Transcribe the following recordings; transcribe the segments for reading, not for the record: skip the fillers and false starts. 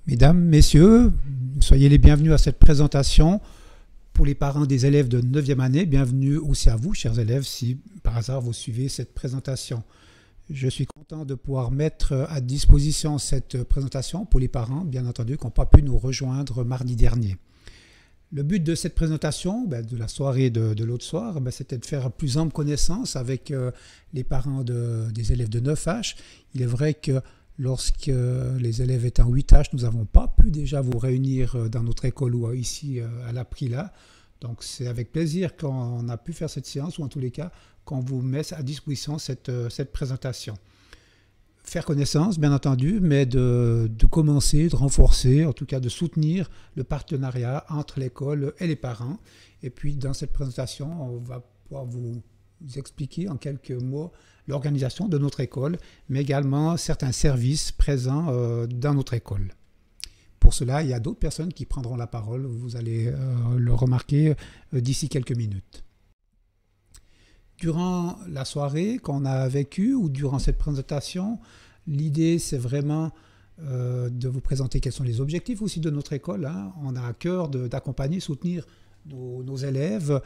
Mesdames, Messieurs, soyez les bienvenus à cette présentation. Pour les parents des élèves de 9e année, bienvenue aussi à vous, chers élèves, si par hasard vous suivez cette présentation. Je suis content de pouvoir mettre à disposition cette présentation pour les parents, bien entendu, qui n'ont pas pu nous rejoindre mardi dernier. Le but de cette présentation, de la soirée de l'autre soir, c'était de faire plus ample connaissance avec les parents des élèves de 9H. Il est vrai que lorsque les élèves étaient en 8H, nous n'avons pas pu déjà vous réunir dans notre école ou ici à l'Aprila. Donc c'est avec plaisir qu'on a pu faire cette séance, ou en tous les cas, qu'on vous met à disposition cette présentation. Faire connaissance, bien entendu, mais de commencer, de renforcer, en tout cas de soutenir le partenariat entre l'école et les parents. Et puis dans cette présentation, on va pouvoir vous expliquer en quelques mots l'organisation de notre école, mais également certains services présents dans notre école. Pour cela, il y a d'autres personnes qui prendront la parole, vous allez le remarquer d'ici quelques minutes. Durant la soirée qu'on a vécue ou durant cette présentation, l'idée c'est vraiment de vous présenter quels sont les objectifs aussi de notre école. On a à cœur d'accompagner, soutenir nos élèves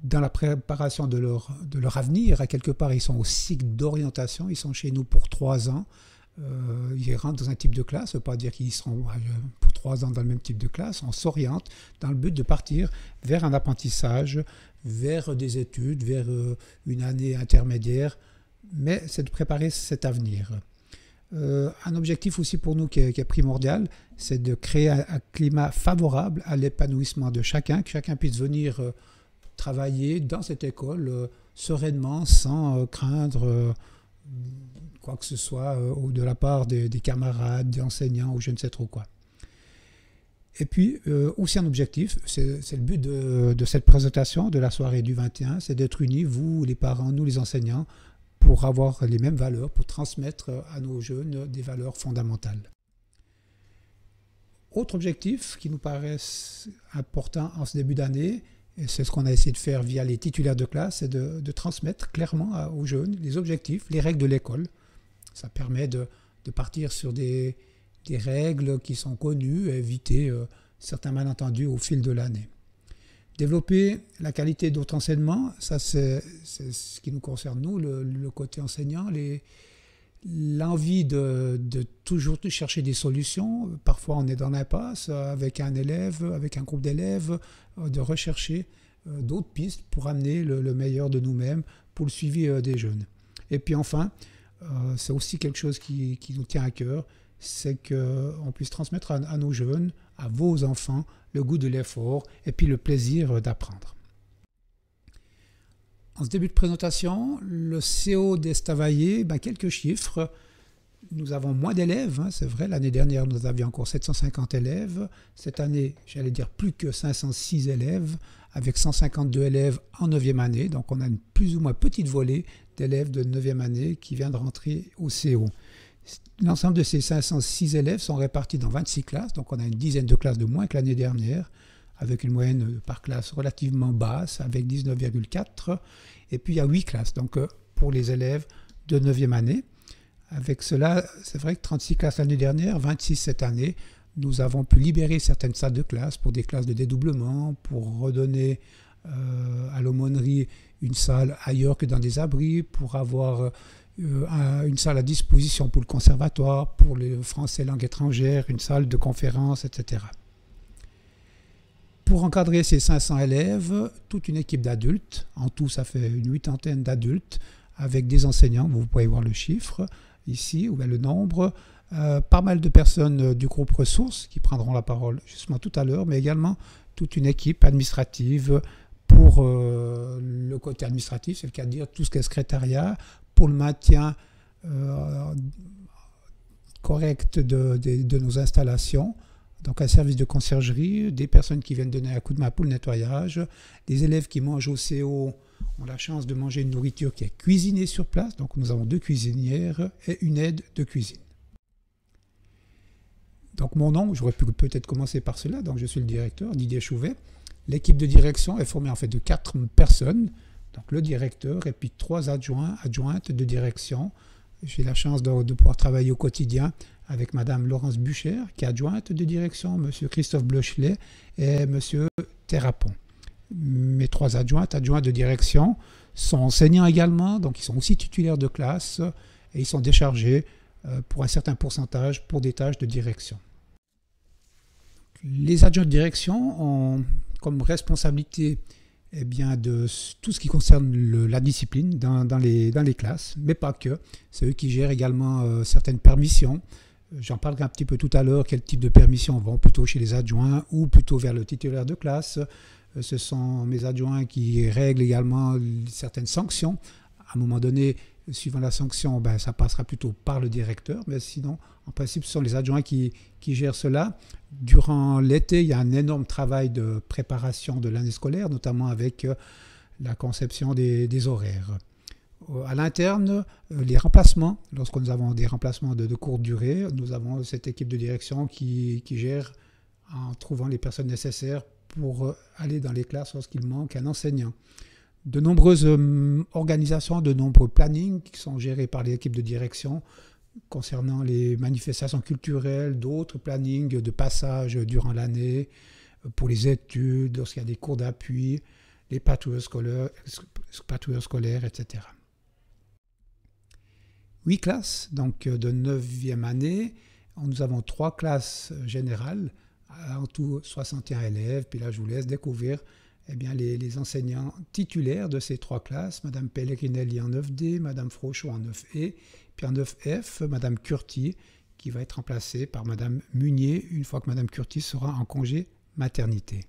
dans la préparation de leur avenir. À quelque part, ils sont au cycle d'orientation, ils sont chez nous pour 3 ans. Ils rentrent dans un type de classe, ça ne veut pas dire qu'ils seront pour 3 ans dans le même type de classe. On s'oriente dans le but de partir vers un apprentissage, vers des études, vers une année intermédiaire, mais c'est de préparer cet avenir. Un objectif aussi pour nous qui est primordial, c'est de créer un climat favorable à l'épanouissement de chacun, que chacun puisse venir travailler dans cette école sereinement, sans craindre quoi que ce soit de la part des camarades, des enseignants ou je ne sais trop quoi. Et puis, aussi un objectif, c'est le but de cette présentation de la soirée du 21, c'est d'être unis, vous les parents, nous les enseignants, pour avoir les mêmes valeurs, pour transmettre à nos jeunes des valeurs fondamentales. Autre objectif qui nous paraît important en ce début d'année, et c'est ce qu'on a essayé de faire via les titulaires de classe, c'est de transmettre clairement aux jeunes les objectifs, les règles de l'école. Ça permet de partir sur des règles qui sont connues et éviter certains malentendus au fil de l'année. Développer la qualité de notre enseignement, ça c'est ce qui nous concerne nous, le côté enseignant, l'envie de toujours chercher des solutions. Parfois on est dans l'impasse avec un élève, avec un groupe d'élèves, de rechercher d'autres pistes pour amener le meilleur de nous-mêmes pour le suivi des jeunes. Et puis enfin, c'est aussi quelque chose qui nous tient à cœur, c'est qu'on puisse transmettre à nos jeunes, à vos enfants, le goût de l'effort et puis le plaisir d'apprendre. En ce début de présentation, le CO d'Estavayer, quelques chiffres. Nous avons moins d'élèves, c'est vrai, l'année dernière nous avions encore 750 élèves. Cette année, j'allais dire plus que 506 élèves, avec 152 élèves en 9e année. Donc on a une plus ou moins petite volée d'élèves de 9e année qui vient de rentrer au CO. L'ensemble de ces 506 élèves sont répartis dans 26 classes, donc on a une dizaine de classes de moins que l'année dernière, avec une moyenne par classe relativement basse, avec 19,4. Et puis il y a 8 classes, donc pour les élèves de 9e année. Avec cela, c'est vrai que 36 classes l'année dernière, 26 cette année. Nous avons pu libérer certaines salles de classe pour des classes de dédoublement, pour redonner à l'aumônerie une salle ailleurs que dans des abris, pour avoir une salle à disposition pour le conservatoire, pour le français langue étrangère, une salle de conférence, etc. Pour encadrer ces 500 élèves, toute une équipe d'adultes, en tout ça fait une 80 d'adultes, avec des enseignants, vous pouvez voir le chiffre ici, ou le nombre, pas mal de personnes du groupe ressources qui prendront la parole justement tout à l'heure, mais également toute une équipe administrative pour le côté administratif, c'est le cas de dire tout ce qui est secrétariat, pour le maintien correct de nos installations, donc un service de conciergerie, des personnes qui viennent donner un coup de main pour le nettoyage, des élèves qui mangent au CO ont la chance de manger une nourriture qui est cuisinée sur place, donc nous avons 2 cuisinières et une aide de cuisine. Donc mon nom, j'aurais pu peut-être commencer par cela, donc je suis le directeur, Didier Chouvet. L'équipe de direction est formée en fait de 4 personnes, donc le directeur et puis 3 adjointes de direction. J'ai la chance de pouvoir travailler au quotidien avec Madame Laurence Bucher, qui est adjointe de direction, Monsieur Christophe Blochelet et Monsieur Terrapon. Mes trois adjointes de direction, sont enseignants également, donc ils sont aussi titulaires de classe et ils sont déchargés pour un certain pourcentage pour des tâches de direction. Les adjoints de direction ont comme responsabilité de tout ce qui concerne la discipline dans les classes, mais pas que. C'est eux qui gèrent également certaines permissions. J'en parlerai un petit peu tout à l'heure, quel type de permissions vont plutôt chez les adjoints ou plutôt vers le titulaire de classe. Ce sont mes adjoints qui règlent également certaines sanctions. À un moment donné, suivant la sanction, ça passera plutôt par le directeur, mais sinon, en principe, ce sont les adjoints qui gèrent cela. Durant l'été, il y a un énorme travail de préparation de l'année scolaire, notamment avec la conception des horaires. À l'interne, les remplacements, lorsque nous avons des remplacements de courte durée, nous avons cette équipe de direction qui gère en trouvant les personnes nécessaires pour aller dans les classes lorsqu'il manque un enseignant. De nombreuses organisations, de nombreux plannings qui sont gérés par l'équipe de direction concernant les manifestations culturelles, d'autres plannings de passage durant l'année pour les études, lorsqu'il y a des cours d'appui, les patrouilleurs scolaires, etc. 8 classes, donc de 9e année. Nous avons 3 classes générales, en tout 61 élèves. Puis là, je vous laisse découvrir les enseignants titulaires de ces 3 classes. Madame Pellegrinelli en 9D, Madame Frochot en 9E, puis en 9F, Madame Curti, qui va être remplacée par Madame Munier une fois que Madame Curti sera en congé maternité.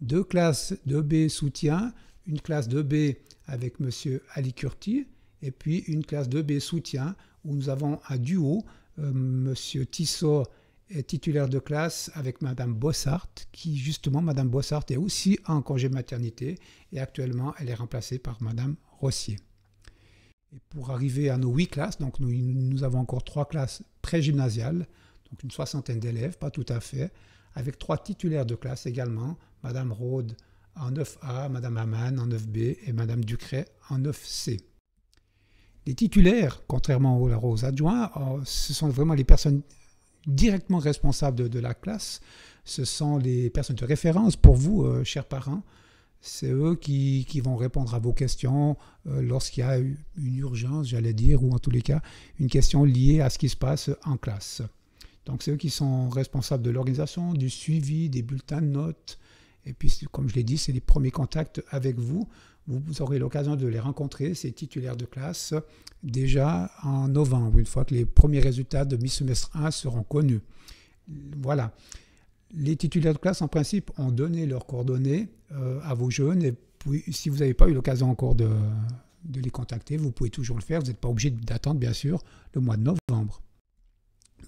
2 classes 2B soutien, une classe 2B avec Monsieur Ali Curti, et puis une classe 2B soutien où nous avons un duo, Monsieur Tissot est titulaire de classe avec Madame Bossart, qui justement, Madame Bossart est aussi en congé maternité et actuellement elle est remplacée par Madame Rossier. Et pour arriver à nos 8 classes, donc nous avons encore 3 classes pré-gymnasiales, donc une 60aine d'élèves, pas tout à fait, avec 3 titulaires de classe également, Madame Rode en 9A, Madame Hamann en 9B et Madame Ducret en 9C. Les titulaires, contrairement aux adjoints, ce sont vraiment les personnes directement responsables de la classe. Ce sont les personnes de référence pour vous, chers parents. C'est eux qui vont répondre à vos questions lorsqu'il y a une urgence, j'allais dire, ou en tous les cas, une question liée à ce qui se passe en classe. Donc, c'est eux qui sont responsables de l'organisation, du suivi, des bulletins de notes. Et puis, comme je l'ai dit, c'est les premiers contacts avec vous. Vous aurez l'occasion de les rencontrer, ces titulaires de classe, déjà en novembre, une fois que les premiers résultats de mi-semestre 1 seront connus. Voilà. Les titulaires de classe, en principe, ont donné leurs coordonnées à vos jeunes. Et puis, si vous n'avez pas eu l'occasion encore de les contacter, vous pouvez toujours le faire. Vous n'êtes pas obligé d'attendre, bien sûr, le mois de novembre.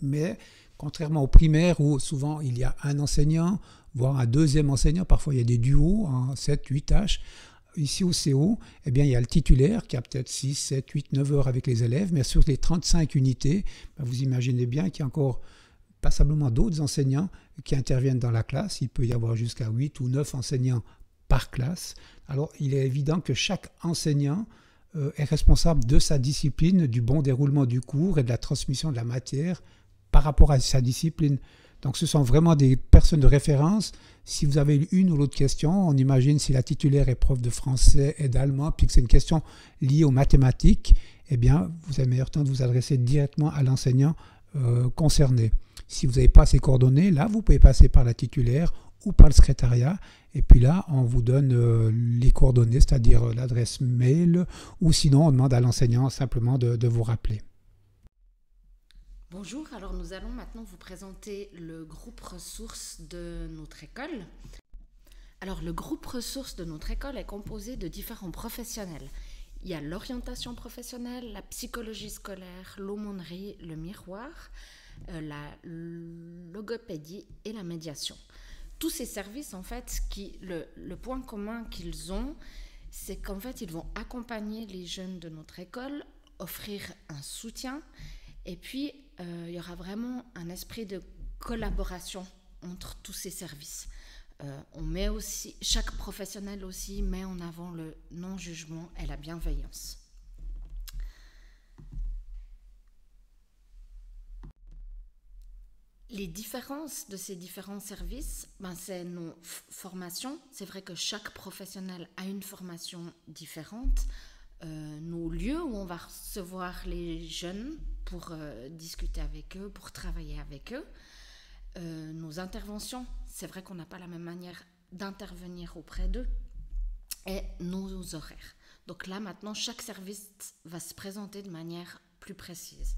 Mais contrairement aux primaires où souvent il y a un enseignant, voire un deuxième enseignant, parfois il y a des duos en 7, 8 tâches. Ici au CO, il y a le titulaire qui a peut-être 6, 7, 8, 9 heures avec les élèves, mais sur les 35 unités, vous imaginez bien qu'il y a encore passablement d'autres enseignants qui interviennent dans la classe. Il peut y avoir jusqu'à 8 ou 9 enseignants par classe. Alors, il est évident que chaque enseignant est responsable de sa discipline, du bon déroulement du cours et de la transmission de la matière par rapport à sa discipline. Donc, ce sont vraiment des personnes de référence. Si vous avez une ou l'autre question, on imagine si la titulaire est prof de français et d'allemand, puis que c'est une question liée aux mathématiques, vous avez meilleur temps de vous adresser directement à l'enseignant concerné. Si vous n'avez pas ces coordonnées, là, vous pouvez passer par la titulaire ou par le secrétariat. Et puis là, on vous donne les coordonnées, c'est-à-dire l'adresse mail, ou sinon, on demande à l'enseignant simplement de vous rappeler. Bonjour, alors nous allons maintenant vous présenter le groupe ressources de notre école. Alors le groupe ressources de notre école est composé de différents professionnels. Il y a l'orientation professionnelle, la psychologie scolaire, l'aumônerie, le miroir, la logopédie et la médiation. Tous ces services, en fait, le point commun qu'ils ont, c'est qu'en fait, ils vont accompagner les jeunes de notre école, offrir un soutien. Et puis, il y aura vraiment un esprit de collaboration entre tous ces services. On met aussi, chaque professionnel aussi met en avant le non-jugement et la bienveillance. Les différences de ces différents services, c'est nos formations. C'est vrai que chaque professionnel a une formation différente. Nos lieux où on va recevoir les jeunes pour discuter avec eux, pour travailler avec eux. Nos interventions, c'est vrai qu'on n'a pas la même manière d'intervenir auprès d'eux. Et nos horaires. Donc là, maintenant, chaque service va se présenter de manière plus précise.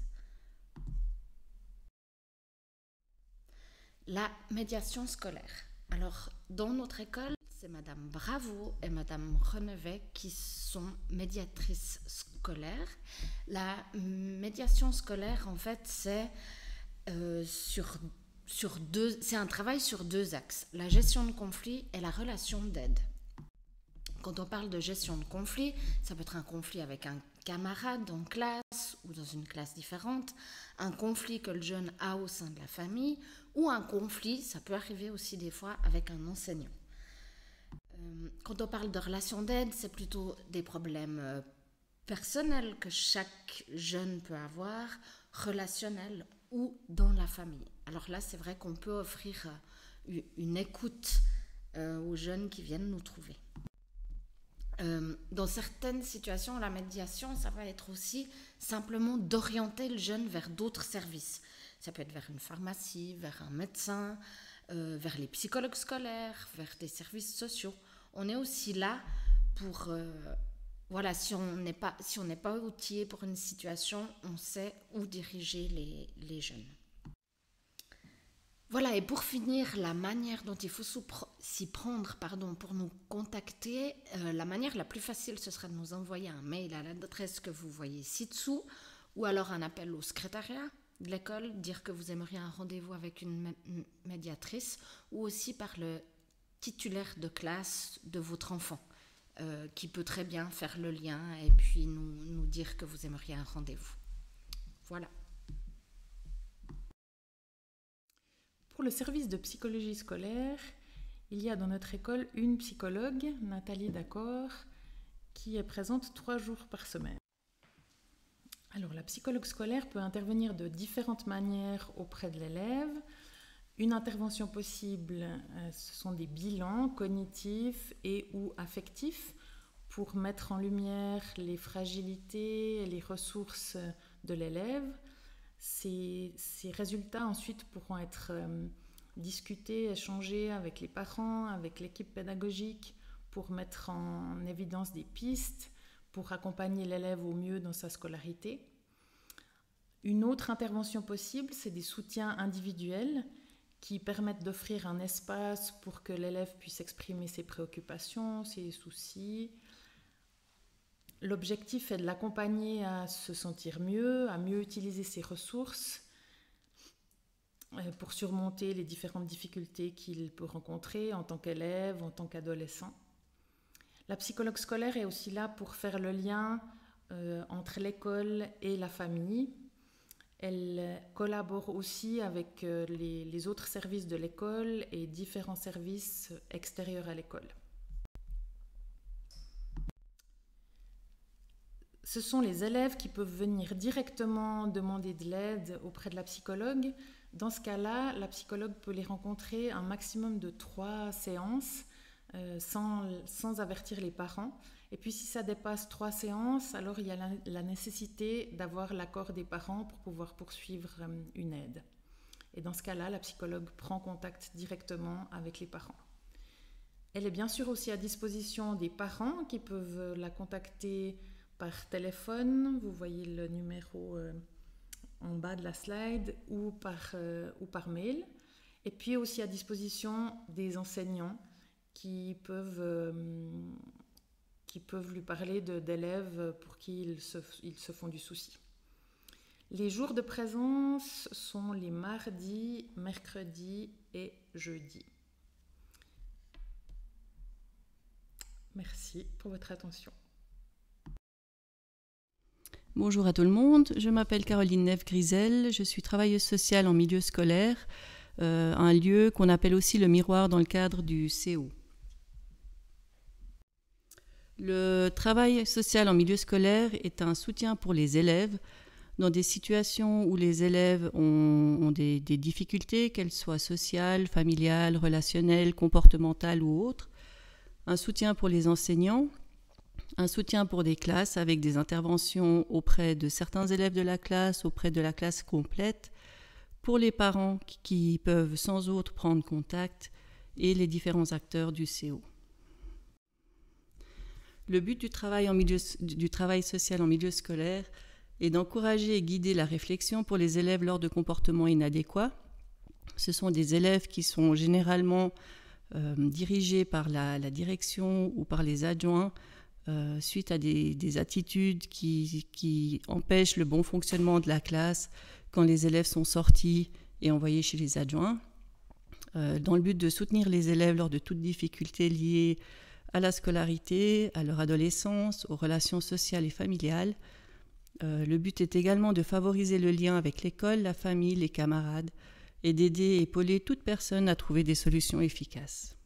La médiation scolaire. Alors, dans notre école, c'est Madame Bravo et Madame Renevet qui sont médiatrices scolaires. La médiation scolaire, en fait, c'est c'est un travail sur 2 axes, la gestion de conflits et la relation d'aide. Quand on parle de gestion de conflit, ça peut être un conflit avec un camarade en classe ou dans une classe différente, un conflit que le jeune a au sein de la famille, ou un conflit, ça peut arriver aussi des fois avec un enseignant. Quand on parle de relation d'aide, c'est plutôt des problèmes personnels que chaque jeune peut avoir, relationnels ou dans la famille. Alors là, c'est vrai qu'on peut offrir une écoute aux jeunes qui viennent nous trouver. Dans certaines situations, la médiation, ça va être aussi simplement d'orienter le jeune vers d'autres services. Ça peut être vers une pharmacie, vers un médecin, vers les psychologues scolaires, vers des services sociaux. On est aussi là pour... si on n'est pas outillé pour une situation, on sait où diriger les jeunes. Voilà, et pour finir, la manière dont il faut s'y prendre pour nous contacter, la manière la plus facile, ce sera de nous envoyer un mail à l'adresse que vous voyez ci-dessous, ou alors un appel au secrétariat de l'école, dire que vous aimeriez un rendez-vous avec une médiatrice, ou aussi par le titulaire de classe de votre enfant, qui peut très bien faire le lien et puis nous dire que vous aimeriez un rendez-vous. Voilà. Pour le service de psychologie scolaire, il y a dans notre école une psychologue, Nathalie D'accord, qui est présente 3 jours par semaine. Alors, la psychologue scolaire peut intervenir de différentes manières auprès de l'élève. Une intervention possible, ce sont des bilans cognitifs et ou affectifs pour mettre en lumière les fragilités et les ressources de l'élève. Ces résultats ensuite pourront être discutés, échangés avec les parents, avec l'équipe pédagogique pour mettre en évidence des pistes, pour accompagner l'élève au mieux dans sa scolarité. Une autre intervention possible, c'est des soutiens individuels qui permettent d'offrir un espace pour que l'élève puisse exprimer ses préoccupations, ses soucis. L'objectif est de l'accompagner à se sentir mieux, à mieux utiliser ses ressources pour surmonter les différentes difficultés qu'il peut rencontrer en tant qu'élève, en tant qu'adolescent. La psychologue scolaire est aussi là pour faire le lien entre l'école et la famille. Elle collabore aussi avec les autres services de l'école et différents services extérieurs à l'école. Ce sont les élèves qui peuvent venir directement demander de l'aide auprès de la psychologue. Dans ce cas-là, la psychologue peut les rencontrer un maximum de 3 séances sans avertir les parents. Et puis si ça dépasse 3 séances, alors il y a la nécessité d'avoir l'accord des parents pour pouvoir poursuivre une aide. Et dans ce cas-là, la psychologue prend contact directement avec les parents. Elle est bien sûr aussi à disposition des parents qui peuvent la contacter par téléphone, vous voyez le numéro en bas de la slide, ou par mail. Et puis aussi à disposition des enseignants qui peuvent lui parler d'élèves pour qui ils se font du souci. Les jours de présence sont les mardis, mercredis et jeudis. Merci pour votre attention. Bonjour à tout le monde, je m'appelle Caroline Neve-Grisel, je suis travailleuse sociale en milieu scolaire, un lieu qu'on appelle aussi le miroir dans le cadre du CO. Le travail social en milieu scolaire est un soutien pour les élèves dans des situations où les élèves ont des difficultés, qu'elles soient sociales, familiales, relationnelles, comportementales ou autres. Un soutien pour les enseignants, un soutien pour des classes avec des interventions auprès de certains élèves de la classe, auprès de la classe complète, pour les parents qui peuvent sans autre prendre contact et les différents acteurs du CO. Le but du travail social en milieu scolaire est d'encourager et guider la réflexion pour les élèves lors de comportements inadéquats. Ce sont des élèves qui sont généralement dirigés par la direction ou par les adjoints suite à des attitudes qui empêchent le bon fonctionnement de la classe quand les élèves sont sortis et envoyés chez les adjoints. Dans le but de soutenir les élèves lors de toute difficulté liée à la scolarité, à leur adolescence, aux relations sociales et familiales. Le but est également de favoriser le lien avec l'école, la famille, les camarades et d'aider et épauler toute personne à trouver des solutions efficaces.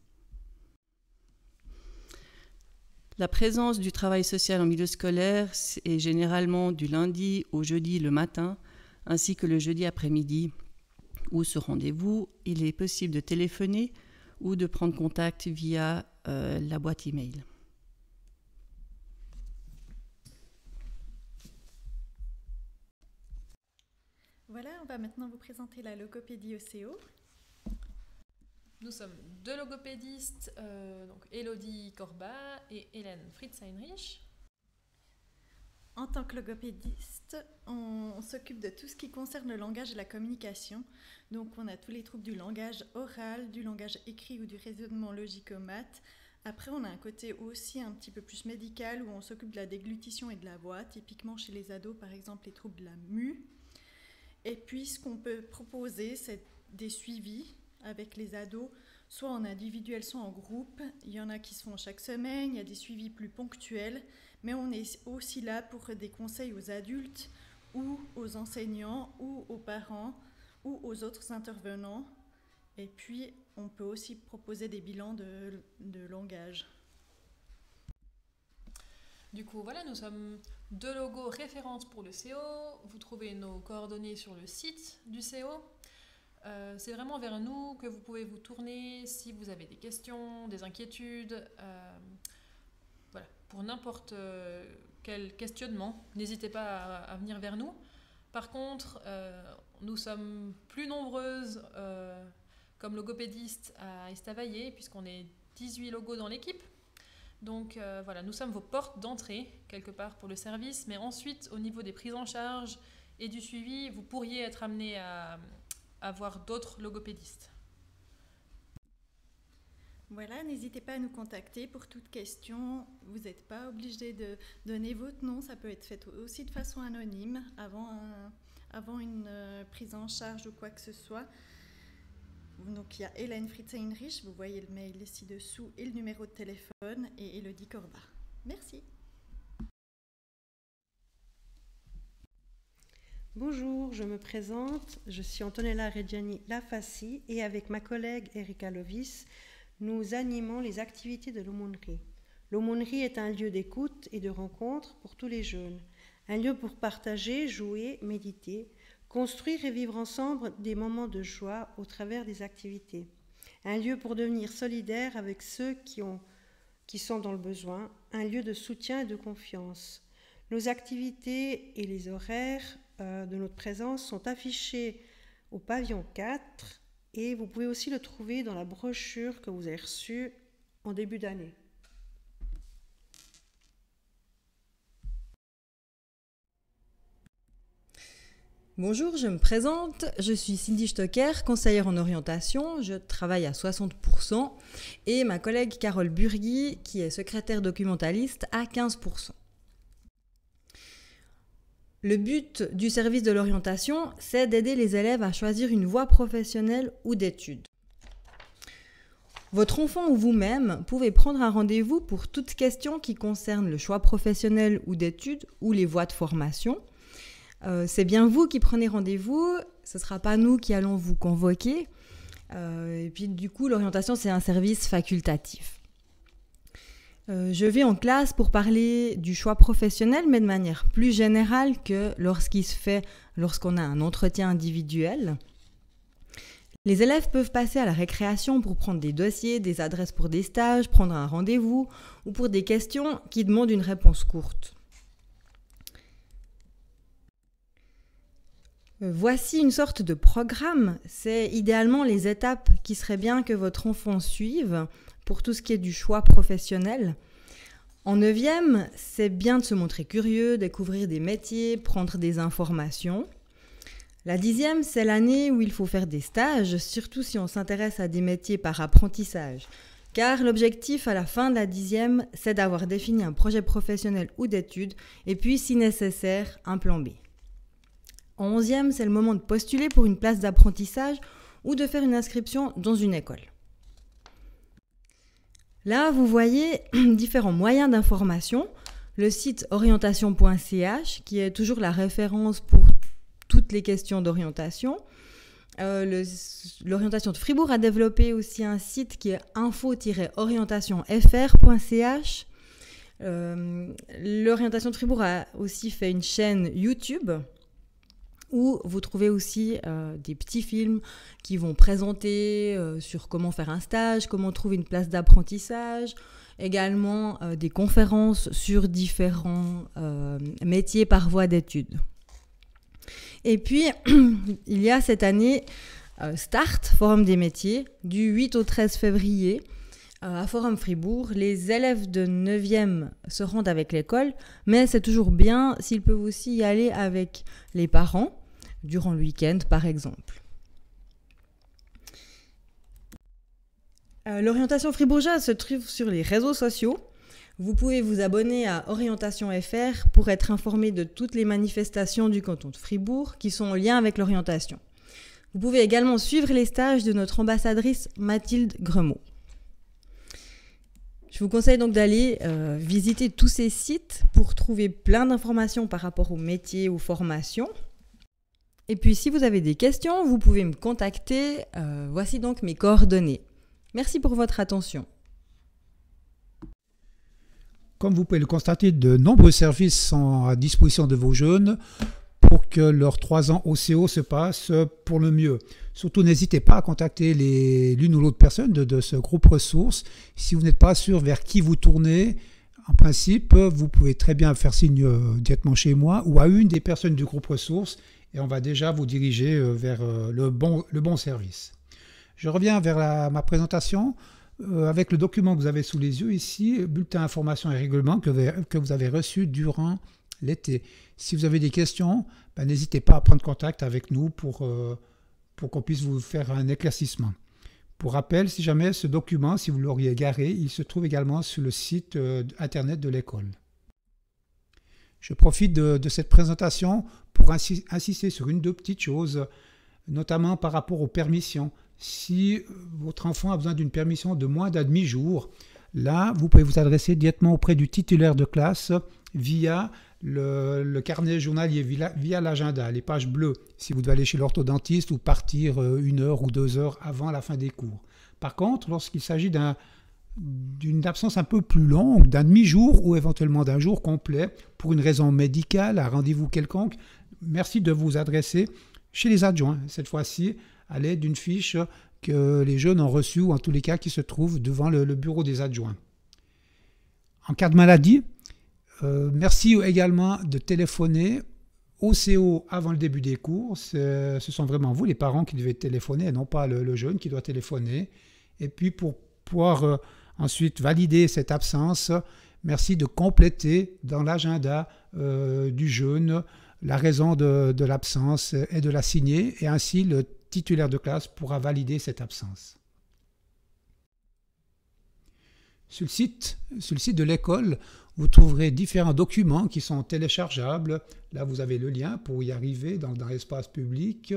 La présence du travail social en milieu scolaire est généralement du lundi au jeudi le matin, ainsi que le jeudi après-midi, où ce rendez-vous, il est possible de téléphoner ou de prendre contact via la boîte email. Voilà, on va maintenant vous présenter la logopédie au CO. Nous sommes deux logopédistes, donc Élodie Corbat et Hélène Fritz-Heinrich. En tant que logopédiste, on s'occupe de tout ce qui concerne le langage et la communication. Donc on a tous les troubles du langage oral, du langage écrit ou du raisonnement logico-mat. Après on a un côté aussi un petit peu plus médical où on s'occupe de la déglutition et de la voix, typiquement chez les ados par exemple les troubles de la mue. Et puis ce qu'on peut proposer c'est des suivis avec les ados, soit en individuel, soit en groupe. Il y en a qui se font chaque semaine, il y a des suivis plus ponctuels, mais on est aussi là pour des conseils aux adultes ou aux enseignants ou aux parents ou aux autres intervenants. Et puis, on peut aussi proposer des bilans de langage. Du coup, voilà, nous sommes deux logos références pour le CO. Vous trouvez nos coordonnées sur le site du CO. C'est vraiment vers nous que vous pouvez vous tourner si vous avez des questions, des inquiétudes, voilà, pour n'importe quel questionnement. N'hésitez pas à venir vers nous. Par contre, nous sommes plus nombreuses comme logopédistes à Estavayer, puisqu'on est 18 logos dans l'équipe. Donc voilà, nous sommes vos portes d'entrée, quelque part, pour le service. Mais ensuite, au niveau des prises en charge et du suivi, vous pourriez être amené à voir d'autres logopédistes. Voilà, n'hésitez pas à nous contacter pour toute question. Vous n'êtes pas obligé de donner votre nom, ça peut être fait aussi de façon anonyme avant une prise en charge ou quoi que ce soit. Donc il y a Hélène Fritz-Heinrich, vous voyez le mail ici dessous et le numéro de téléphone, et Élodie Corbat. Merci. Bonjour, je me présente, je suis Antonella Reggiani Lafassi et avec ma collègue Erika Lovis, nous animons les activités de l'aumônerie. L'aumônerie est un lieu d'écoute et de rencontre pour tous les jeunes, un lieu pour partager, jouer, méditer, construire et vivre ensemble des moments de joie au travers des activités, un lieu pour devenir solidaire avec ceux qui sont dans le besoin, un lieu de soutien et de confiance. Nos activités et les horaires de notre présence sont affichés au pavillon 4 et vous pouvez aussi le trouver dans la brochure que vous avez reçue en début d'année. Bonjour, je me présente, je suis Cindy Stocker, conseillère en orientation, je travaille à 60% et ma collègue Carole Burgui, qui est secrétaire documentaliste, à 15%. Le but du service de l'orientation, c'est d'aider les élèves à choisir une voie professionnelle ou d'études. Votre enfant ou vous-même pouvez prendre un rendez-vous pour toute question qui concerne le choix professionnel ou d'études ou les voies de formation. C'est bien vous qui prenez rendez-vous, ce ne sera pas nous qui allons vous convoquer. Et puis du coup, l'orientation, c'est un service facultatif. Je vais en classe pour parler du choix professionnel, mais de manière plus générale que lorsqu'on a un entretien individuel. Les élèves peuvent passer à la récréation pour prendre des dossiers, des adresses pour des stages, prendre un rendez-vous ou pour des questions qui demandent une réponse courte. Voici une sorte de programme. C'est idéalement les étapes qui seraient bien que votre enfant suive pour tout ce qui est du choix professionnel. En 9e, c'est bien de se montrer curieux, découvrir des métiers, prendre des informations. La 10e, c'est l'année où il faut faire des stages, surtout si on s'intéresse à des métiers par apprentissage. Car l'objectif à la fin de la 10e, c'est d'avoir défini un projet professionnel ou d'études et puis, si nécessaire, un plan B. En 11e, c'est le moment de postuler pour une place d'apprentissage ou de faire une inscription dans une école. Là, vous voyez différents moyens d'information. Le site orientation.ch, qui est toujours la référence pour toutes les questions d'orientation. L'orientation de Fribourg a développé aussi un site qui est info-orientationfr.ch. L'orientation de Fribourg a aussi fait une chaîne YouTube où vous trouvez aussi des petits films qui vont présenter sur comment faire un stage, comment trouver une place d'apprentissage, également des conférences sur différents métiers par voie d'études. Et puis, il y a cette année Start, Forum des métiers, du 8 au 13 février à Forum Fribourg. Les élèves de 9e se rendent avec l'école, mais c'est toujours bien s'ils peuvent aussi y aller avec les parents, durant le week-end par exemple. L'orientation fribourgeoise se trouve sur les réseaux sociaux. Vous pouvez vous abonner à Orientation FR pour être informé de toutes les manifestations du canton de Fribourg qui sont en lien avec l'orientation. Vous pouvez également suivre les stages de notre ambassadrice Mathilde Gremaud. Je vous conseille donc d'aller visiter tous ces sites pour trouver plein d'informations par rapport aux métiers, aux formations. Et puis si vous avez des questions, vous pouvez me contacter. Voici donc mes coordonnées. Merci pour votre attention. Comme vous pouvez le constater, de nombreux services sont à disposition de vos jeunes pour que leurs 3 ans OCO se passent pour le mieux. Surtout, n'hésitez pas à contacter l'une ou l'autre personne de ce groupe ressources. Si vous n'êtes pas sûr vers qui vous tournez, en principe, vous pouvez très bien faire signe directement chez moi ou à une des personnes du groupe ressources et on va déjà vous diriger vers le bon service. Je reviens vers ma présentation. Avec le document que vous avez sous les yeux ici, bulletin information et règlement que vous avez reçu durant l'été. Si vous avez des questions, n'hésitez pas à prendre contact avec nous pour qu'on puisse vous faire un éclaircissement. Pour rappel, si jamais ce document, si vous l'auriez égaré, il se trouve également sur le site internet de l'école. Je profite de cette présentation pour insister sur une ou deux petites choses, notamment par rapport aux permissions. Si votre enfant a besoin d'une permission de moins d'un demi-jour, là, vous pouvez vous adresser directement auprès du titulaire de classe via le carnet journalier, via l'agenda, les pages bleues, si vous devez aller chez l'orthodontiste ou partir 1 heure ou 2 heures avant la fin des cours. Par contre, lorsqu'il s'agit d'une absence un peu plus longue, d'un demi-jour ou éventuellement d'un jour complet, pour une raison médicale, un rendez-vous quelconque, merci de vous adresser chez les adjoints, cette fois-ci, à l'aide d'une fiche que les jeunes ont reçue, ou en tous les cas qui se trouve devant le bureau des adjoints. En cas de maladie, merci également de téléphoner au CO avant le début des cours. Ce sont vraiment vous, les parents, qui devez téléphoner et non pas le jeune qui doit téléphoner. Et puis pour pouvoir ensuite valider cette absence, merci de compléter dans l'agenda du jeune la raison de l'absence et de la signer, et ainsi le titulaire de classe pourra valider cette absence. Sur le site de l'école, vous trouverez différents documents qui sont téléchargeables. Là, vous avez le lien pour y arriver dans l'espace public.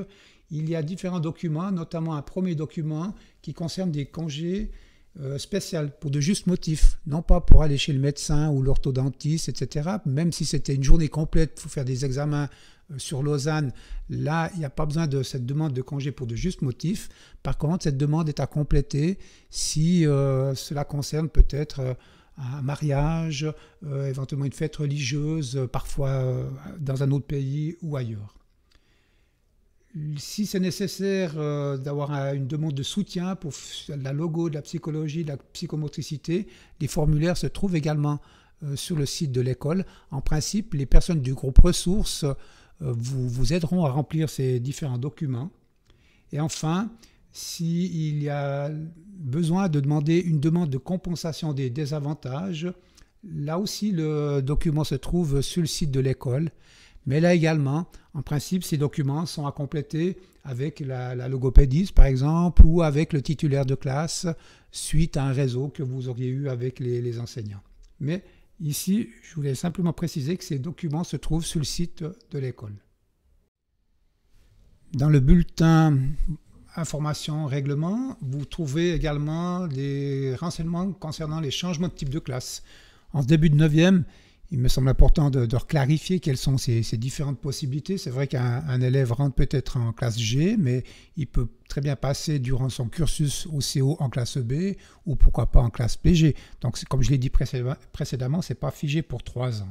Il y a différents documents, notamment un premier document qui concerne des congés spéciaux pour de justes motifs, non pas pour aller chez le médecin ou l'orthodontiste, etc. Même si c'était une journée complète pour faire des examens sur Lausanne, là, il n'y a pas besoin de cette demande de congé pour de justes motifs. Par contre, cette demande est à compléter si cela concerne peut-être un mariage, éventuellement une fête religieuse, parfois dans un autre pays ou ailleurs. Si c'est nécessaire d'avoir une demande de soutien pour la logo, de la psychologie, de la psychomotricité, les formulaires se trouvent également sur le site de l'école. En principe, les personnes du groupe ressources vous aideront à remplir ces différents documents. Et enfin, s'il y a besoin de demander une demande de compensation des désavantages, là aussi le document se trouve sur le site de l'école. Mais là également, en principe, ces documents sont à compléter avec la logopédiste, par exemple, ou avec le titulaire de classe, suite à un réseau que vous auriez eu avec les enseignants. Mais ici, je voulais simplement préciser que ces documents se trouvent sur le site de l'école. Dans le bulletin information règlement, vous trouvez également des renseignements concernant les changements de type de classe. En ce début de 9e, il me semble important de clarifier quelles sont ces différentes possibilités. C'est vrai qu'un élève rentre peut-être en classe G, mais il peut très bien passer durant son cursus au CO en classe B ou pourquoi pas en classe PG. Donc, comme je l'ai dit précédemment, ce n'est pas figé pour 3 ans.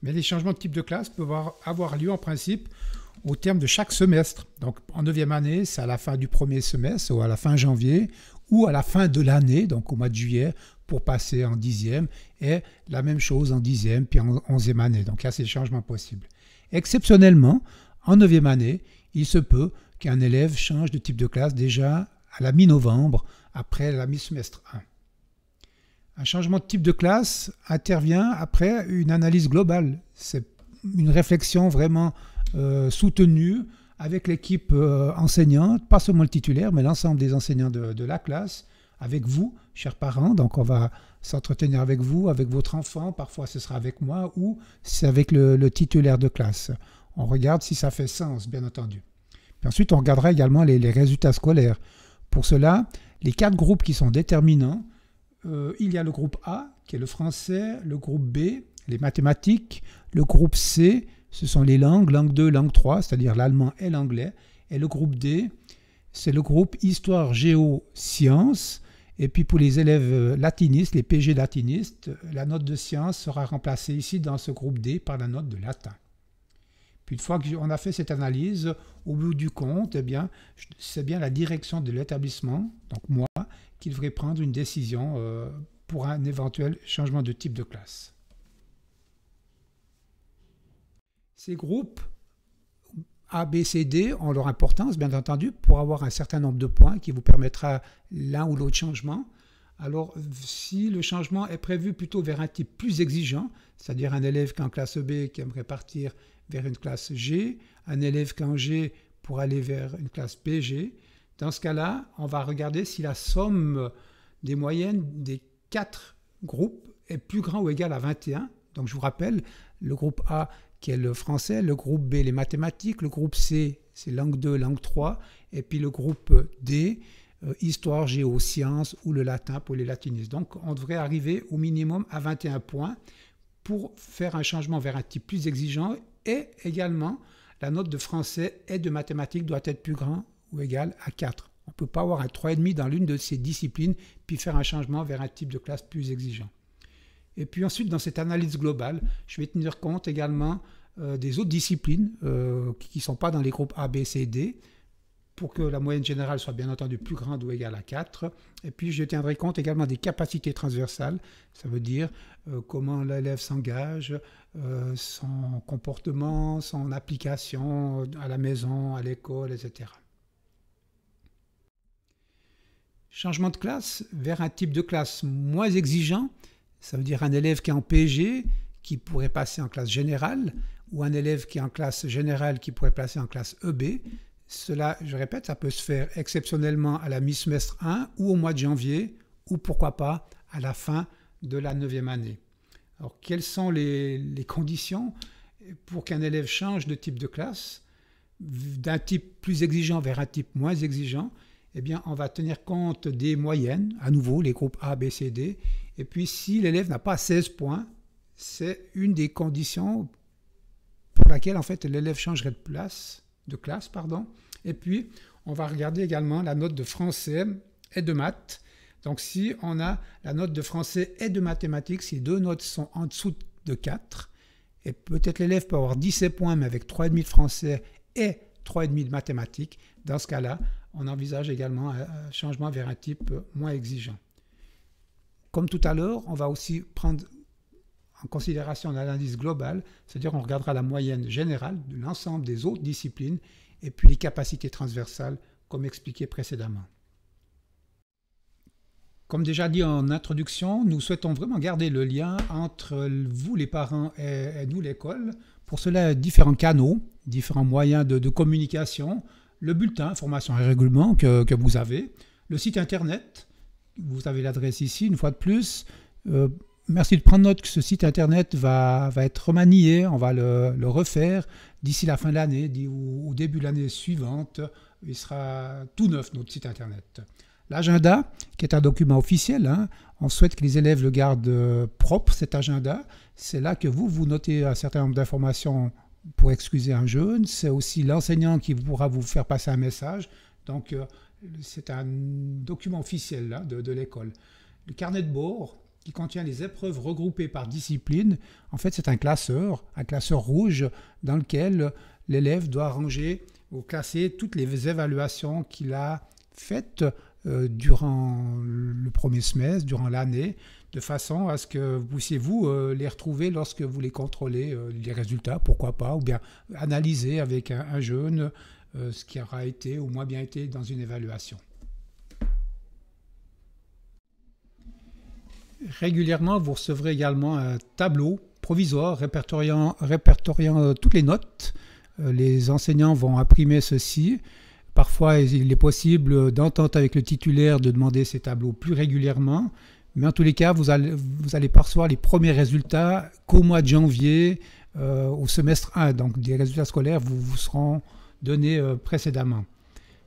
Mais les changements de type de classe peuvent avoir lieu en principe au terme de chaque semestre. Donc, en 9e année, c'est à la fin du premier semestre ou à la fin janvier ou à la fin de l'année, donc au mois de juillet, pour passer en 10e, et la même chose en 10e, puis en 11e année. Donc, il y a ces changements possibles. Exceptionnellement, en 9e année, il se peut qu'un élève change de type de classe déjà à la mi-novembre, après la mi-semestre 1. Un changement de type de classe intervient après une analyse globale. C'est une réflexion vraiment soutenue avec l'équipe enseignante, pas seulement le titulaire, mais l'ensemble des enseignants de la classe, avec vous, chers parents. Donc, on va s'entretenir avec vous, avec votre enfant. Parfois, ce sera avec moi ou c'est avec le titulaire de classe. On regarde si ça fait sens, bien entendu. Puis ensuite, on regardera également les résultats scolaires. Pour cela, les 4 groupes qui sont déterminants, il y a le groupe A, qui est le français, le groupe B, les mathématiques, le groupe C, ce sont les langues 2, langue 3, c'est-à-dire l'allemand et l'anglais, et le groupe D, c'est le groupe histoire, géo, sciences. Et puis pour les élèves latinistes, les PG latinistes, la note de sciences sera remplacée ici dans ce groupe D par la note de latin. Puis une fois qu'on a fait cette analyse, au bout du compte, eh bien, c'est bien la direction de l'établissement, donc moi, qui devrait prendre une décision pour un éventuel changement de type de classe. Ces groupes A, B, C, D ont leur importance, bien entendu, pour avoir un certain nombre de points qui vous permettra l'un ou l'autre changement. Alors, si le changement est prévu plutôt vers un type plus exigeant, c'est-à-dire un élève qui est en classe B qui aimerait partir vers une classe G, un élève qui est en G pour aller vers une classe PG, dans ce cas-là, on va regarder si la somme des moyennes des 4 groupes est plus grand ou égal à 21. Donc, je vous rappelle, le groupe A qui est le français, le groupe B, les mathématiques, le groupe C, c'est langue 2, langue 3, et puis le groupe D, histoire, géo, sciences ou le latin pour les latinistes. Donc, on devrait arriver au minimum à 21 points pour faire un changement vers un type plus exigeant, et également, la note de français et de mathématiques doit être plus grand ou égal à 4. On ne peut pas avoir un 3,5 dans l'une de ces disciplines, puis faire un changement vers un type de classe plus exigeant. Et puis ensuite, dans cette analyse globale, je vais tenir compte également des autres disciplines qui ne sont pas dans les groupes A, B, C, D, pour que la moyenne générale soit bien entendu plus grande ou égale à 4. Et puis, je tiendrai compte également des capacités transversales, ça veut dire comment l'élève s'engage, son comportement, son application à la maison, à l'école, etc. Changement de classe vers un type de classe moins exigeant, ça veut dire un élève qui est en PG, qui pourrait passer en classe générale, ou un élève qui est en classe générale, qui pourrait passer en classe EB. Cela, je répète, ça peut se faire exceptionnellement à la mi-semestre 1 ou au mois de janvier, ou pourquoi pas à la fin de la 9e année. Alors, quelles sont les conditions pour qu'un élève change de type de classe, d'un type plus exigeant vers un type moins exigeant? Eh bien, on va tenir compte des moyennes, à nouveau, les groupes A, B, C, D. Et puis, si l'élève n'a pas 16 points, c'est une des conditions pour laquelle, en fait, l'élève changerait de classe. Et puis, on va regarder également la note de français et de maths. Donc si on a la note de français et de mathématiques, si les deux notes sont en dessous de 4, et peut-être l'élève peut avoir 17 points, mais avec 3,5 de français et 3,5 de mathématiques, dans ce cas-là, on envisage également un changement vers un type moins exigeant. Comme tout à l'heure, on va aussi prendre en considération l'analyse globale, c'est-à-dire on regardera la moyenne générale de l'ensemble des autres disciplines et puis les capacités transversales, comme expliqué précédemment. Comme déjà dit en introduction, nous souhaitons vraiment garder le lien entre vous les parents et nous l'école. Pour cela, différents canaux, différents moyens de communication, le bulletin, information et règlement que vous avez, le site internet, vous avez l'adresse ici une fois de plus. Merci de prendre note que ce site internet va être remanié, on va le refaire d'ici la fin de l'année ou au début de l'année suivante. Il sera tout neuf notre site internet. L'agenda, qui est un document officiel, hein, on souhaite que les élèves le gardent propre, cet agenda. C'est là que vous notez un certain nombre d'informations pour excuser un jeune. C'est aussi l'enseignant qui pourra vous faire passer un message. Donc, c'est un document officiel là, de l'école. Le carnet de bord, qui contient les épreuves regroupées par discipline, en fait, c'est un classeur rouge dans lequel l'élève doit ranger ou classer toutes les évaluations qu'il a faites durant le premier semestre, durant l'année, de façon à ce que vous puissiez les retrouver lorsque vous les contrôlez, les résultats, pourquoi pas, ou bien analyser avec un jeune ce qui aura été ou moins bien été dans une évaluation. Régulièrement, vous recevrez également un tableau provisoire répertoriant toutes les notes. Les enseignants vont imprimer ceci. Parfois, il est possible d'entente avec le titulaire de demander ces tableaux plus régulièrement. Mais en tous les cas, vous allez percevoir les premiers résultats qu'au mois de janvier, au semestre 1. Donc, des résultats scolaires vous seront donnés précédemment.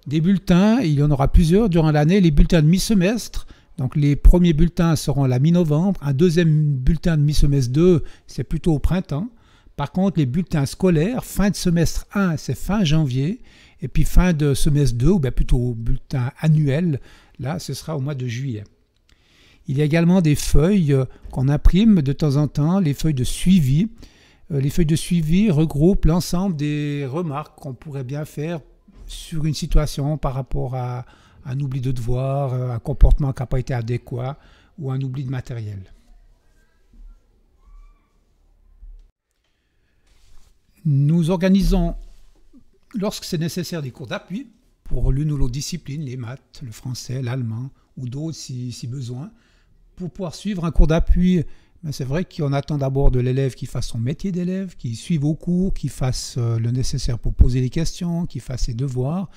Des bulletins, il y en aura plusieurs durant l'année. Les bulletins de mi-semestre, donc les premiers bulletins seront à la mi-novembre. Un deuxième bulletin de mi-semestre 2, c'est plutôt au printemps. Par contre, les bulletins scolaires, fin de semestre 1, c'est fin janvier. Et puis fin de semestre 2, ou bien plutôt bulletin annuel, là, ce sera au mois de juillet. Il y a également des feuilles qu'on imprime de temps en temps, les feuilles de suivi. Les feuilles de suivi regroupent l'ensemble des remarques qu'on pourrait bien faire sur une situation par rapport à un oubli de devoir, un comportement qui n'a pas été adéquat ou un oubli de matériel. Nous organisons, lorsque c'est nécessaire, des cours d'appui pour l'une ou l'autre discipline, les maths, le français, l'allemand ou d'autres si besoin. Pour pouvoir suivre un cours d'appui, c'est vrai qu'on attend d'abord de l'élève qui fasse son métier d'élève, qui suive au cours, qui fasse le nécessaire pour poser les questions, qui fasse ses devoirs.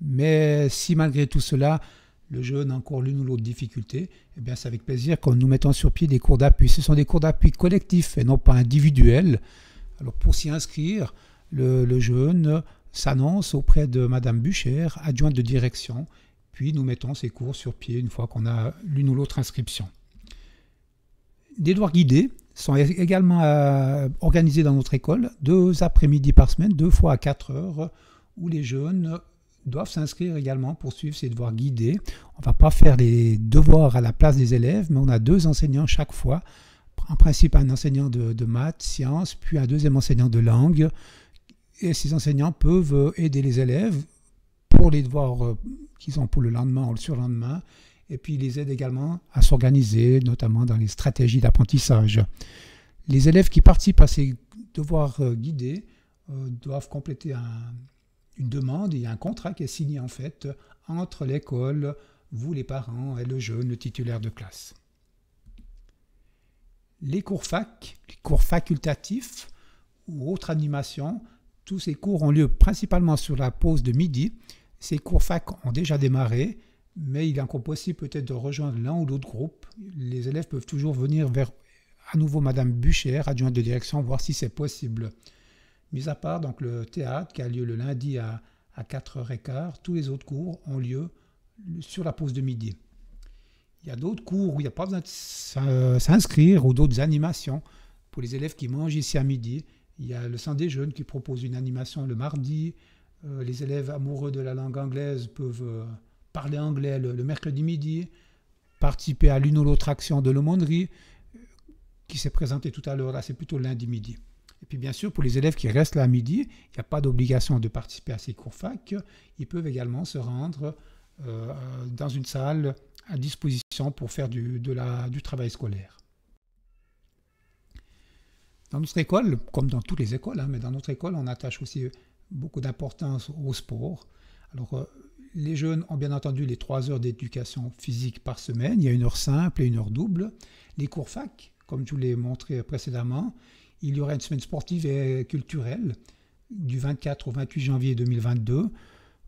Mais si malgré tout cela, le jeune a encore l'une ou l'autre difficulté, eh bien c'est avec plaisir que nous mettons sur pied des cours d'appui. Ce sont des cours d'appui collectifs et non pas individuels. Alors pour s'y inscrire, le jeune s'annonce auprès de Madame Bucher, adjointe de direction, puis nous mettons ces cours sur pied une fois qu'on a l'une ou l'autre inscription. Des devoirs guidés sont également organisés dans notre école, 2 après-midi par semaine, 2 fois à 4 heures, où les jeunes doivent s'inscrire également pour suivre ces devoirs guidés. On ne va pas faire les devoirs à la place des élèves, mais on a 2 enseignants chaque fois. En principe, un enseignant de maths, sciences, puis un deuxième enseignant de langue. Et ces enseignants peuvent aider les élèves pour les devoirs qu'ils ont pour le lendemain ou le surlendemain. Et puis, ils les aident également à s'organiser, notamment dans les stratégies d'apprentissage. Les élèves qui participent à ces devoirs guidés doivent compléter une demande. Il y a un contrat qui est signé en fait entre l'école, vous les parents et le jeune, le titulaire de classe. Les cours fac, les cours facultatifs ou autres animations, tous ces cours ont lieu principalement sur la pause de midi. Ces cours fac ont déjà démarré, mais il est encore possible peut-être de rejoindre l'un ou l'autre groupe. Les élèves peuvent toujours venir vers à nouveau Madame Bucher, adjointe de direction, voir si c'est possible. Mis à part donc le théâtre qui a lieu le lundi à 4h15, tous les autres cours ont lieu sur la pause de midi. Il y a d'autres cours où il n'y a pas besoin de s'inscrire ou d'autres animations. Pour les élèves qui mangent ici à midi, il y a le Centre des jeunes qui propose une animation le mardi. Les élèves amoureux de la langue anglaise peuvent parler anglais le mercredi midi. participer à l'une ou l'autre action de l'aumônerie qui s'est présentée tout à l'heure, là c'est plutôt lundi midi. Et puis bien sûr, pour les élèves qui restent là à midi, il n'y a pas d'obligation de participer à ces cours fac, ils peuvent également se rendre dans une salle à disposition pour faire du travail scolaire. Dans notre école, comme dans toutes les écoles, mais dans notre école, on attache aussi beaucoup d'importance au sport. Alors, les jeunes ont bien entendu les 3 heures d'éducation physique par semaine. Il y a 1 heure simple et 1 heure double. Les cours fac, comme je vous l'ai montré précédemment, il y aura une semaine sportive et culturelle du 24 au 28 janvier 2022.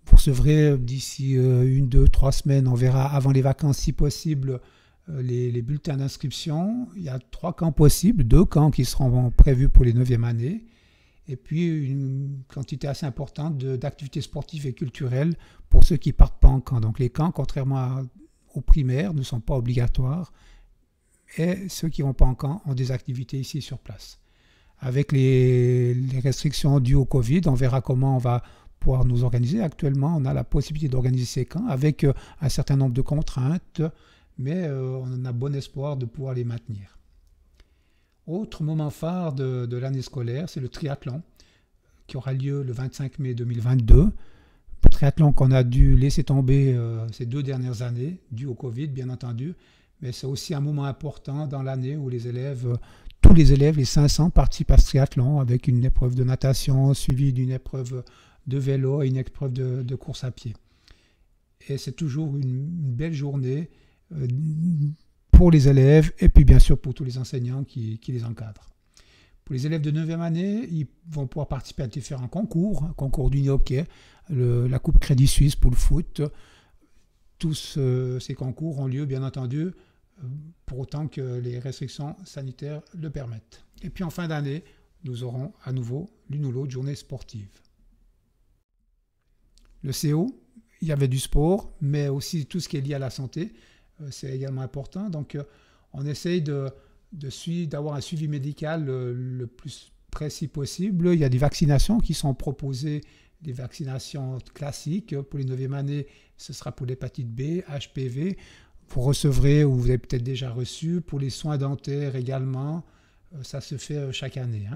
Pour ce vrai, d'ici 1, 2, 3 semaines, on verra avant les vacances, si possible, les bulletins d'inscription. Il y a 3 camps possibles, 2 camps qui seront prévus pour les 9e années. Et puis une quantité assez importante d'activités sportives et culturelles pour ceux qui ne partent pas en camp. Donc les camps, contrairement aux primaires, ne sont pas obligatoires. Et ceux qui ne vont pas en camp ont des activités ici sur place. Avec les restrictions dues au Covid, on verra comment on va pouvoir nous organiser. Actuellement, on a la possibilité d'organiser ces camps avec un certain nombre de contraintes, mais on a bon espoir de pouvoir les maintenir. Autre moment phare de l'année scolaire, c'est le triathlon qui aura lieu le 25 mai 2022. Triathlon qu'on a dû laisser tomber ces 2 dernières années, dû au Covid bien entendu, mais c'est aussi un moment important dans l'année où les élèves, tous les élèves, les 500 participent à ce triathlon avec une épreuve de natation suivie d'une épreuve de vélo et une épreuve de course à pied. Et c'est toujours une belle journée pour les élèves et puis bien sûr pour tous les enseignants qui les encadrent. Pour les élèves de 9e année, ils vont pouvoir participer à différents concours, concours d'uni-hockey, la Coupe Crédit Suisse pour le foot. Tous ces concours ont lieu bien entendu pour autant que les restrictions sanitaires le permettent. Et puis en fin d'année, nous aurons à nouveau l'une ou l'autre journée sportive. Le CO, il y avait du sport, mais aussi tout ce qui est lié à la santé. C'est également important. Donc, on essaye d'avoir un suivi médical le plus précis possible. Il y a des vaccinations qui sont proposées, des vaccinations classiques. Pour les 9e années, ce sera pour l'hépatite B, HPV. Vous recevrez, ou vous avez peut-être déjà reçu, pour les soins dentaires également. Ça se fait chaque année.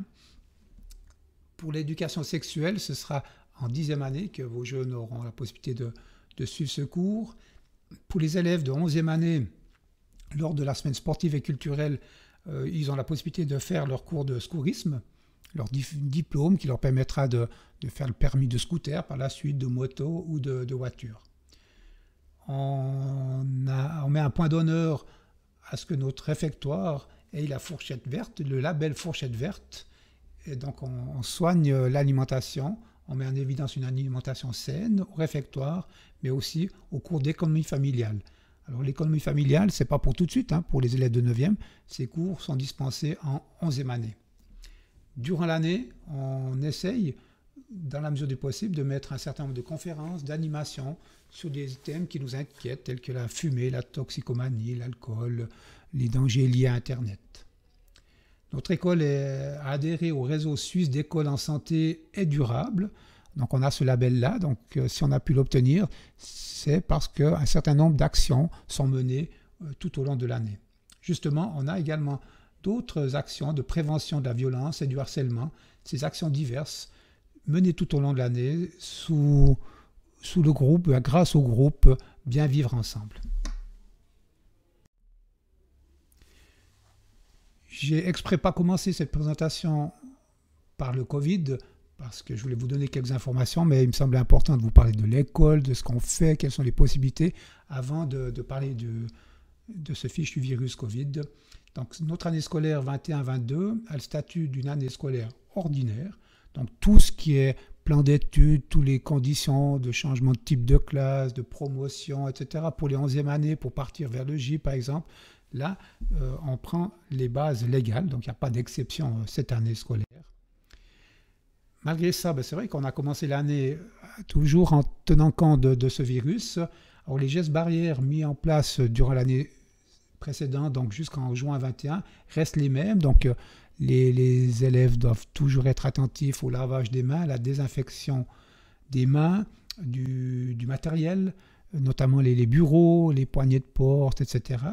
Pour l'éducation sexuelle, ce sera en 10e année que vos jeunes auront la possibilité de suivre ce cours. Pour les élèves de 11e année, lors de la semaine sportive et culturelle, ils ont la possibilité de faire leur cours de secourisme, leur diplôme qui leur permettra de faire le permis de scooter par la suite, de moto ou de voiture. On met un point d'honneur à ce que notre réfectoire ait la fourchette verte, le label fourchette verte. Et donc on soigne l'alimentation. On met en évidence une alimentation saine au réfectoire, mais aussi au cours d'économie familiale. Alors l'économie familiale, ce n'est pas pour tout de suite, pour les élèves de 9e. Ces cours sont dispensés en 11e année. Durant l'année, on essaye, dans la mesure du possible, de mettre un certain nombre de conférences, d'animations sur des thèmes qui nous inquiètent, tels que la fumée, la toxicomanie, l'alcool, les dangers liés à Internet. Notre école a adhéré au réseau suisse d'écoles en santé et durable. Donc on a ce label-là. Donc si on a pu l'obtenir, c'est parce qu'un certain nombre d'actions sont menées tout au long de l'année. Justement, on a également d'autres actions de prévention de la violence et du harcèlement. Ces actions diverses menées tout au long de l'année sous le groupe, grâce au groupe Bien Vivre Ensemble. J'ai exprès pas commencé cette présentation par le Covid, parce que je voulais vous donner quelques informations, mais il me semblait important de vous parler de l'école, de ce qu'on fait, quelles sont les possibilités, avant de parler de ce fichu virus Covid. Donc notre année scolaire 21-22 a le statut d'une année scolaire ordinaire. Donc tout ce qui est plan d'études, toutes les conditions de changement de type de classe, de promotion, etc. pour les 11e années, pour partir vers le J par exemple, là on prend les bases légales, donc il n'y a pas d'exception cette année scolaire. Malgré ça, c'est vrai qu'on a commencé l'année toujours en tenant compte de ce virus. Alors les gestes barrières mis en place durant l'année précédente, donc jusqu'en juin 21, restent les mêmes. Donc les élèves doivent toujours être attentifs au lavage des mains, à la désinfection des mains, du matériel, notamment les bureaux, les poignées de porte, etc.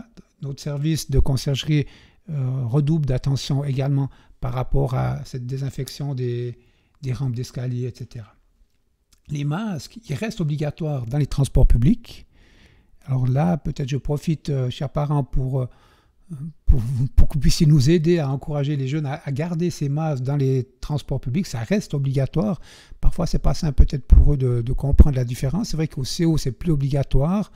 Notre service de conciergerie redouble d'attention également par rapport à cette désinfection des rampes d'escalier, etc. Les masques, ils restent obligatoires dans les transports publics. Alors là, peut-être je profite, chers parents, pour que vous puissiez nous aider à encourager les jeunes à garder ces masques dans les transports publics. Ça reste obligatoire. Parfois, c'est pas simple peut-être pour eux de comprendre la différence. C'est vrai qu'au CO, c'est plus obligatoire,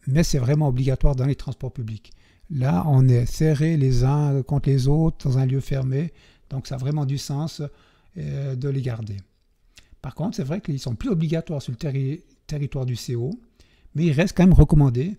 mais c'est vraiment obligatoire dans les transports publics. Là, on est serrés les uns contre les autres dans un lieu fermé, donc ça a vraiment du sens de les garder. Par contre, c'est vrai qu'ils sont plus obligatoires sur le territoire du CO, mais ils restent quand même recommandés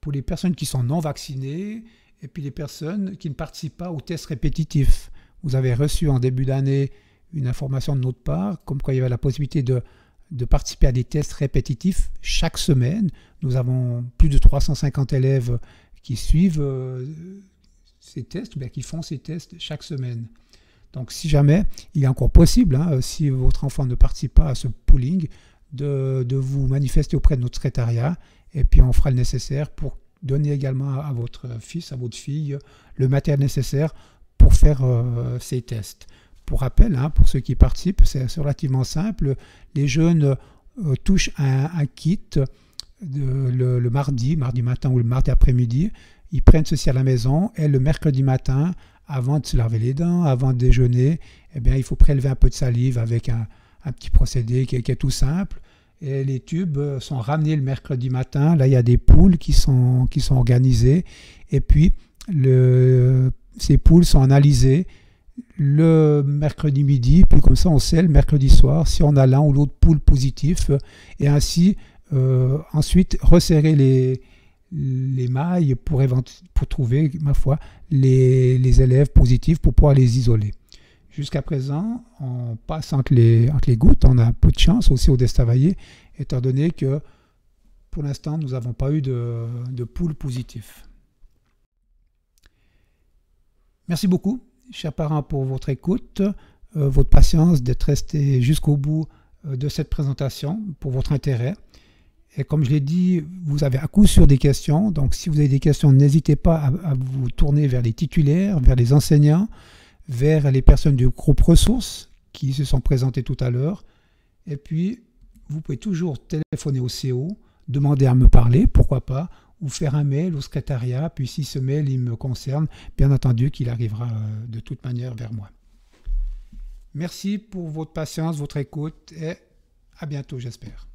pour les personnes qui sont non vaccinées et puis les personnes qui ne participent pas aux tests répétitifs. Vous avez reçu en début d'année une information de notre part, comme quoi il y avait la possibilité de participer à des tests répétitifs chaque semaine. Nous avons plus de 350 élèves qui suivent ces tests, ou bien qui font ces tests chaque semaine. Donc si jamais, il est encore possible, si votre enfant ne participe pas à ce pooling, de vous manifester auprès de notre secrétariat, et puis on fera le nécessaire pour donner également à votre fils, à votre fille, le matériel nécessaire pour faire ces tests. Pour rappel, pour ceux qui participent, c'est relativement simple. Les jeunes touchent un kit le mardi matin ou le mardi après-midi. Ils prennent ceci à la maison et le mercredi matin, avant de se laver les dents, avant de déjeuner, eh bien, il faut prélever un peu de salive avec un petit procédé qui est tout simple. Et les tubes sont ramenés le mercredi matin. Là, il y a des poules qui sont organisées. Et puis, ces poules sont analysées le mercredi midi. Puis comme ça, on sait le mercredi soir si on a l'un ou l'autre poule positif. Et ainsi, ensuite, resserrer les mailles pour trouver, ma foi, les élèves positifs pour pouvoir les isoler. Jusqu'à présent, on passe entre les gouttes. On a peu de chance aussi au Destavayer, étant donné que pour l'instant, nous n'avons pas eu de poules positifs. Merci beaucoup, chers parents, pour votre écoute, votre patience d'être restés jusqu'au bout de cette présentation, pour votre intérêt. Et comme je l'ai dit, vous avez à coup sûr des questions. Donc, si vous avez des questions, n'hésitez pas à vous tourner vers les titulaires, vers les enseignants, vers les personnes du groupe ressources qui se sont présentées tout à l'heure. Et puis, vous pouvez toujours téléphoner au CO, demander à me parler, pourquoi pas, ou faire un mail au secrétariat. Puis si ce mail il me concerne, bien entendu qu'il arrivera de toute manière vers moi. Merci pour votre patience, votre écoute et à bientôt, j'espère.